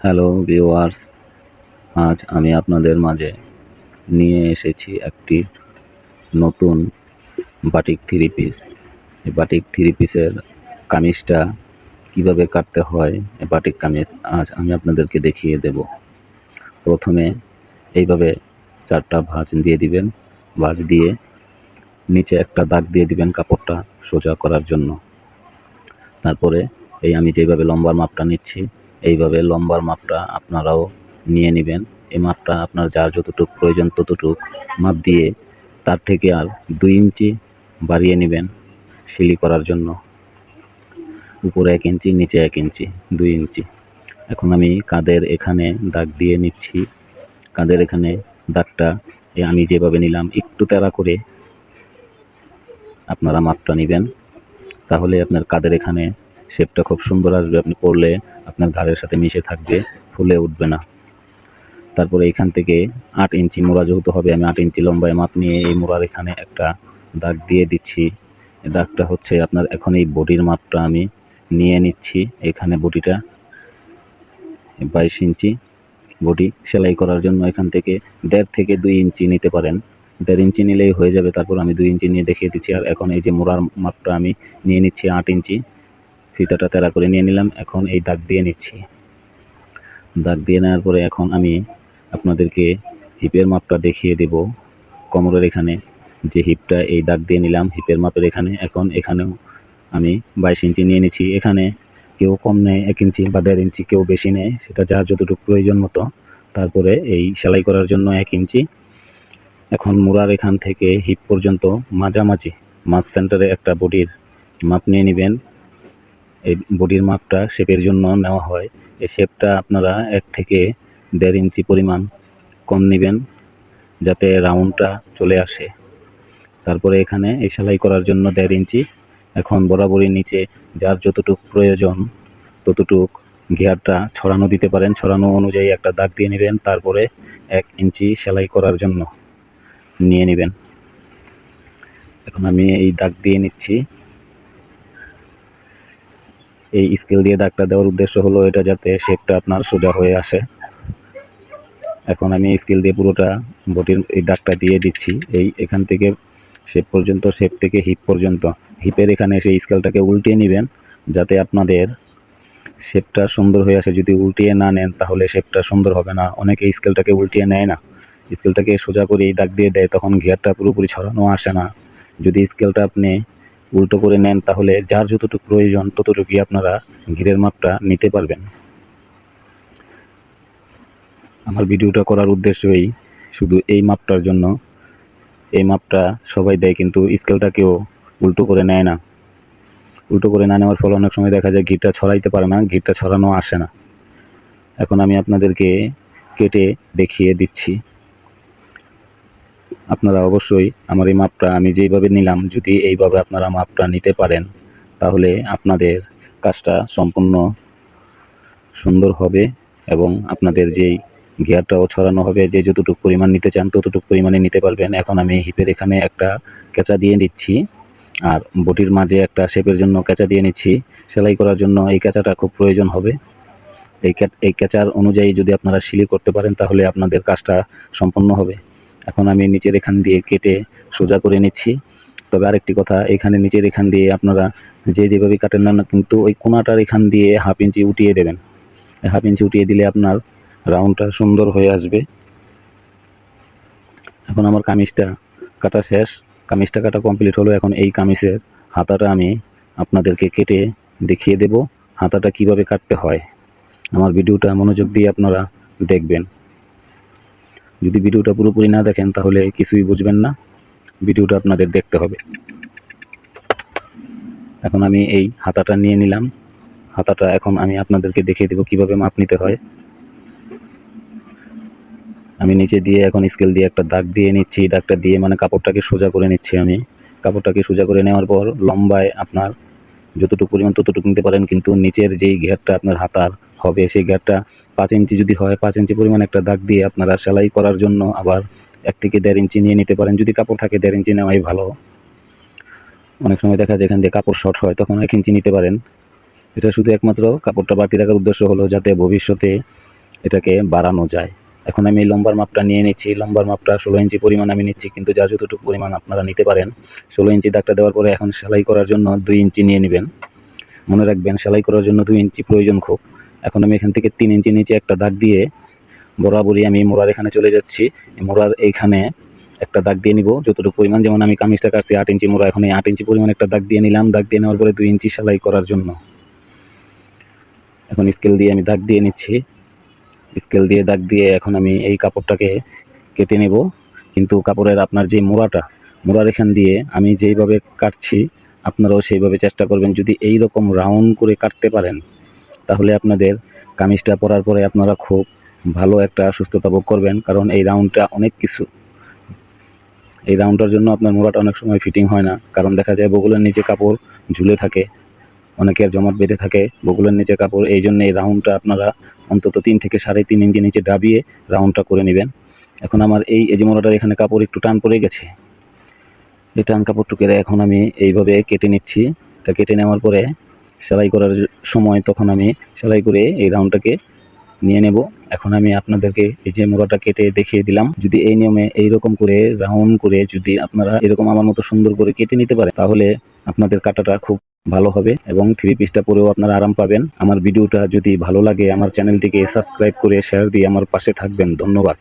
Hello viewers, আজ আমি আপনাদের মাঝে নিয়ে এসেছি একটি নতুন বাটিক থ্রি পিস। এই বাটিক থ্রি পিসের কামিজটা কিভাবে কাটতে হয়, এই বাটিক কামিজ আজ আমি আপনাদেরকে দেখিয়ে দেব। প্রথমে এইভাবে 4টা ভাঁজ দিয়ে দিবেন। ভাঁজ দিয়ে নিচে একটা দাগ দিয়ে দিবেন কাপড়টা সোজা করার জন্য। তারপরে এই আমি যেভাবে লম্বার মাপটা নিচ্ছি, এইভাবে লম্বার মাপটা আপনারাও নিয়ে নেবেন। এই মাপটা আপনার যার যতটুক প্রয়োজন ততটুক মাপ দিয়ে তার থেকে আর 2 ইঞ্চি বাড়িয়ে নেবেন সিলি করার জন্য। উপরে 1 ইঞ্চি, নিচে 1 ইঞ্চি, 2 ইঞ্চি। এখন আমি কাঁধের এখানে দাগ দিয়ে নিচ্ছি। কাঁধের এখানে দাগটা আমি যেভাবে নিলাম একটু তেড়া করে আপনারা মাপটা নেবেন। তাহলে আপনার কাঁধের এখানে শেপটা খুব সুন্দর আসবে। আপনি পরলে আপনার ঘাড়ের সাথে মিশে থাকবে, ফুলে উঠবে না। তারপরে এখান থেকে 8 ইঞ্চি মোড়া যেহেতু হবে, আমি 8 ইঞ্চি লম্বায় মাপ নিয়ে এই মোড়ার এখানে একটা দাগ দিয়ে দিচ্ছি। এই দাগটা হচ্ছে আপনার এখন এই বডির মাপটা আমি নিয়ে নিচ্ছি। এখানে বডিটা 22 ইঞ্চি বডি সেলাই করার জন্য এখান থেকে 1.5 থেকে 2 ইঞ্চি নিতে পারেন। 1.5 ইঞ্চি নিলেই হয়ে যাবে। তারপর আমি 2 ইঞ্চি নিয়ে দেখিয়ে দিচ্ছি। আর এখন এই যে মোড়ার মাপটা আমি নিয়ে নিচ্ছি 8 ইঞ্চি। ফিতাটা তেড়া করে নিয়ে নিলাম। এখন এই দাগ দিয়ে নিচ্ছি। দাগ দিয়ে নেওয়ার পরে এখন আমি আপনাদেরকে হিপের মাপটা দেখিয়ে দেব। কোমরের এখানে যে হিপটা এই দাগ দিয়ে নিলাম হিপের মাপের এখানে। এখন এখানেও আমি 22 ইঞ্চি নিয়ে নিচ্ছি। এখানে কেউ কম নেয় 1 ইঞ্চি বা 1.5 ইঞ্চি, কেউ বেশি নেয়, সেটা যার যতটুকু প্রয়োজন মতো। তারপরে এই সেলাই করার জন্য 1 ইঞ্চি। এখন মোড়ার এখান থেকে হিপ পর্যন্ত মাঝামাঝি মাঝ সেন্টারে একটা বডির মাপ নিয়ে নেবেন। এই বডির মাপটা শেপের জন্য নেওয়া হয়। এই শেপটা আপনারা 1 থেকে 1.5 ইঞ্চি পরিমাণ কম নেবেন যাতে রাউন্ডটা চলে আসে। তারপরে এখানে এই সেলাই করার জন্য 1.5 ইঞ্চি। এখন বরাবরই নিচে যার যতটুক প্রয়োজন ততটুক ঘেরটা ছড়ানো দিতে পারেন। ছড়ানো অনুযায়ী একটা দাগ দিয়ে নেবেন। তারপরে 1 ইঞ্চি সেলাই করার জন্য নিয়ে নেবেন। এখন আমি এই দাগ দিয়ে নিচ্ছি। এই স্কেল দিয়ে দাগটা দেওয়ার উদ্দেশ্য হলো এটা যাতে শেপটা আপনার সোজা হয়ে আসে। এখন আমি স্কেল দিয়ে পুরোটা বডির এই দাগটা দিয়ে দিচ্ছি। এখান থেকে শেপ পর্যন্ত, শেপ থেকে হিপ পর্যন্ত। হিপের এখানে সেই স্কেলটাকে উল্টিয়ে নেবেন যাতে আপনাদের শেপটা সুন্দর হয়ে আসে। যদি উল্টিয়ে না নেন তাহলে শেপটা সুন্দর হবে না। অনেকে স্কেলটাকে উল্টিয়ে নেয় না, স্কেলটাকে সোজা করে এই দাগ দিয়ে দেয়, তখন ঘেরটা পুরোপুরি ছড়ানো আসে না। যদি স্কেলটা আপনি উল্টো করে নেন তাহলে যার যতটুকু প্রয়োজন ততটুকুই আপনারা ঘিরের মাপটা নিতে পারবেন। আমার ভিডিওটা করার উদ্দেশ্যই শুধু এই মাপটার জন্য। এই মাপটা সবাই দেয় কিন্তু স্কেলটা কেউ উল্টো করে নেয় না। উল্টো করে না নেওয়ার ফলে অনেক সময় দেখা যায় ঘিরটা ছড়াইতে পারে না, ঘিরটা ছড়ানো আসে না। এখন আমি আপনাদেরকে কেটে দেখিয়ে দিচ্ছি। আপনারা অবশ্যই আমার এই মাপটা আমি যেইভাবে নিলাম যদি এইভাবে আপনারা মাপটা নিতে পারেন তাহলে আপনাদের কাজটা সম্পূর্ণ সুন্দর হবে এবং আপনাদের যেই ঘেরটাও ছড়ানো হবে। যে যতটুকু পরিমাণ নিতে চান ততটুকু পরিমাণে নিতে পারবেন। এখন আমি হিপের এখানে একটা কেঁচা দিয়ে দিচ্ছি আর বডির মাঝে একটা শেপের জন্য কেঁচা দিয়ে নিচ্ছি। সেলাই করার জন্য এই কেঁচাটা খুব প্রয়োজন হবে। এই কেঁচার অনুযায়ী যদি আপনারা সিলি করতে পারেন তাহলে আপনাদের কাজটা সম্পন্ন হবে। এখন আমি নিচের এখান দিয়ে কেটে সোজা করে নিচ্ছি। তবে আরেকটি কথা, এখানে নিচের এখান দিয়ে আপনারা যেভাবে কাটেন না কিন্তু ওই কোনাটার এখান দিয়ে 1/2 ইঞ্চি উঠিয়ে দেবেন। 1/2 ইঞ্চি উঠিয়ে দিলে আপনার রাউন্ডটা সুন্দর হয়ে আসবে। এখন আমার কামিজটা কাটা শেষ। কামিজটা কাটা কমপ্লিট হলো। এখন এই কামিজের হাতাটা আমি আপনাদেরকে কেটে দেখিয়ে দেব হাতাটা কিভাবে কাটতে হয়। আমার ভিডিওটা মনোযোগ দিয়ে আপনারা দেখবেন। যদি ভিডিওটা পুরোপুরি না দেখেন তাহলে কিছুই বুঝবেন না। ভিডিওটা আপনাদের দেখতে হবে। এখন আমি এই হাতাটা নিয়ে নিলাম। হাতাটা এখন আমি আপনাদেরকে দেখিয়ে দেব কিভাবে মাপ নিতে হয়। আমি নিচে দিয়ে এখন স্কেল দিয়ে একটা দাগ দিয়ে নিচ্ছি। দাগটা দিয়ে মানে কাপড়টাকে সোজা করে নিচ্ছি। আমি কাপড়টাকে সোজা করে নেওয়ার পর লম্বায় আপনার যতটুকু পরিমাণ ততটুকু নিতে পারেন, কিন্তু নিচের যেই ঘেরটা আপনার হাতার হবে সেই ঘেরটা 5 ইঞ্চি যদি হয় 5 ইঞ্চি পরিমাণ একটা দাগ দিয়ে আপনারা সেলাই করার জন্য আবার 1 থেকে 1.5 ইঞ্চি নিয়ে নিতে পারেন। যদি কাপড় থাকে 1.5 ইঞ্চি নেওয়াই ভালো। অনেক সময় দেখা যায় এখান দিয়ে কাপড় শর্ট হয়, তখন 1 ইঞ্চি নিতে পারেন। এটা শুধু একমাত্র কাপড়টা বাড়তি রাখার উদ্দেশ্য হলো যাতে ভবিষ্যতে এটাকে বাড়ানো যায়। এখন আমি এই লম্বার মাপটা নিয়ে নিচ্ছি। লম্বার মাপটা 16 ইঞ্চি পরিমাণ আমি নিচ্ছি, কিন্তু যার যতটুকু পরিমাণ আপনারা নিতে পারেন। 16 ইঞ্চি দাগটা দেওয়ার পরে এখন সেলাই করার জন্য 2 ইঞ্চি নিয়ে নেবেন। মনে রাখবেন সেলাই করার জন্য 2 ইঞ্চি প্রয়োজন খুব। এখন আমি এখান থেকে 3 ইঞ্চি নিচে একটা দাগ দিয়ে বরাবরই আমি মোড়ার এখানে চলে যাচ্ছি। মোড়ার এইখানে একটা দাগ দিয়ে নিব যতটুকু পরিমাণ, যেমন আমি কামিজটা কাটছি 8 ইঞ্চি মোড়া, এখন এই 8 ইঞ্চি পরিমাণ একটা দাগ দিয়ে নিলাম। দাগ দিয়ে নেওয়ার পরে 2 ইঞ্চি সেলাই করার জন্য এখন স্কেল দিয়ে আমি দাগ দিয়ে নিচ্ছি। স্কেল দিয়ে দাগ দিয়ে এখন আমি এই কাপড়টাকে কেটে নেব। কিন্তু কাপড়ের আপনার যে মোড়ার এখান দিয়ে আমি যেইভাবে কাটছি আপনারাও সেইভাবে চেষ্টা করবেন। যদি এই রকম রাউন্ড করে কাটতে পারেন তাহলে আপনাদের কামিজটা পরার পরে আপনারা খুব ভালো একটা সুস্থতা ভোগ করবেন। কারণ এই রাউন্ডটা অনেক কিছু, এই রাউন্ডটার জন্য আপনার মোড়াটা অনেক সময় ফিটিং হয় না। কারণ দেখা যায় বগলের নিচে কাপড় ঝুলে থাকে, অনেকের জমাট বেঁধে থাকে বগলের নিচে কাপড়। এই জন্য এই রাউন্ডটা আপনারা অন্তত 3 থেকে 3.5 ইঞ্চি নিচে ডাবিয়ে রাউন্ডটা করে নেবেন। এখন আমার এই যে মোড়াটার এখানে কাপড় একটু টান পড়ে গেছে, এই টান কাপড়টুকের এখন আমি এইভাবে কেটে নিচ্ছি। এটা কেটে নেওয়ার পরে সেলাই করার সময় তখন আমি সেলাই করে এই রাউন্ডটাকে নিয়ে নেব। এখন আমি আপনাদেরকে এই যে মোড়াটা কেটে দেখিয়ে দিলাম। যদি এই নিয়মে এইরকম করে রাউন্ড করে যদি আপনারা এরকম আমার মতো সুন্দর করে কেটে নিতে পারেন তাহলে আপনাদের কাটাটা খুব ভালো হবে এবং 3 পিসটা পরেও আপনারা আরাম পাবেন। আমার ভিডিওটা যদি ভালো লাগে আমার চ্যানেলটিকে সাবস্ক্রাইব করে শেয়ার দিয়ে আমার পাশে থাকবেন। ধন্যবাদ।